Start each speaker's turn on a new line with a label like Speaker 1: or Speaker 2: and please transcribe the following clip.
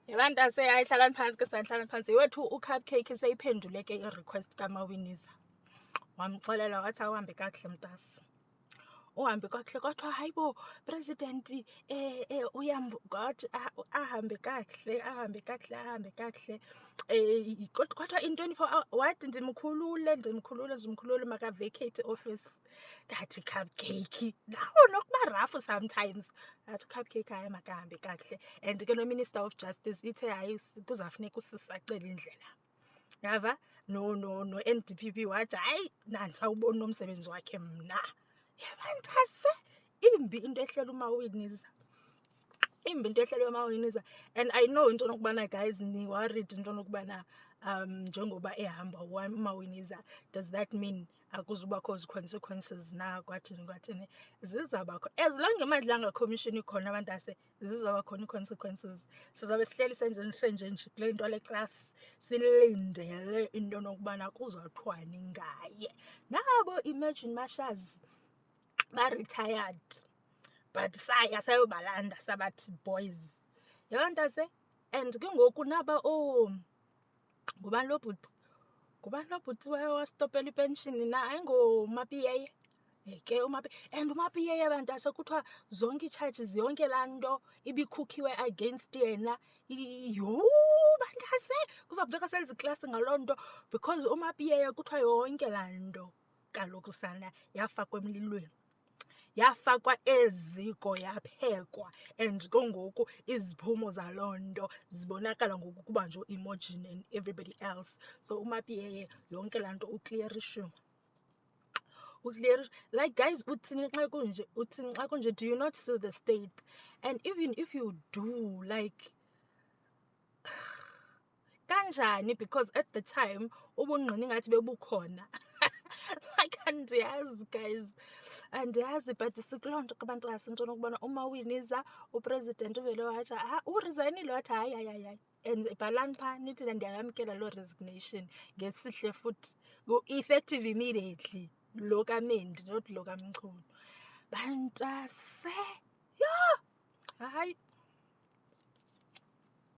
Speaker 1: Yabantu ayihlalani phansi ke sanhlalani phansi. Wethu uCupcake seyiphendule ke i-request kaMawiniza. Wamxelela wathi awuhambe kakuhle mntasi. Uhambe kakuhle kwathiwa hayibo president ahambe kakuhle kwathiwa in 24 hours wathi ndimkhulule maka-vacate office. Ndathi Cupcake nawo nokuba rafu sometimes. Ndathi Cupcake hayi makahambe kakuhle. And ke no-Minister of Justice ithe hayi kuzawufuneka usisacele indlela. Yava no-NDPP wathi hayi nanthi awubona umsebenzi wakhe mna. Yabantase imbi into ehlela uMawiniza. Imbi into ehlela uMawiniza. And I know into nokubana guys ni worried into nokubana njengoba ehamba uMawiniza, does that mean akuzubakho consequences na kwathini zizabakho as long imali commission ikhona abantase zizaba khona i-consequences. Sizabe sihleli senje nje kule nto le class silindele into nokubana kuzawuthwani ngaye. Nabo imagine Mashas ba-retired but sayobalanda sabathi boys. Yabantase and ke ngoku naba ngubani lo bhuti wastopela ipenshini na ayingoMapiyeye ke and uMapiyeye abantase kuthiwa zonke ii-charges yonke laa nto ibikhukhiwe against yena bantase kuzawuveka senza iklasi ngaloo nto because uMapiyeye kuthiwa yonke laa nto kaloku sana yafakwa emlilweni, yafakwa eziko yaphekwa and ke ngoku iziphumo zaloo nto zibonakala ngoku kuba nje u-Imogen and everybody else. So uMapiyeye yonke laa nto uclearishiwe. Like guys, uthini xa kunje, do you not sue the state? And even if you do, like kanjani, because at the time ubungqina ngathi bebukhona. Like andiyazi guys, andiyazi but sikuloo nto abantu asintona ukubona uMawiniza upresident uvele wathi uresign wathi hayi and bhalani phaa nithi ndiyayamkela loo resignation ngesihle futhi effective immediately lo kaMendi not lo kaMchunu. Bantase yho hayi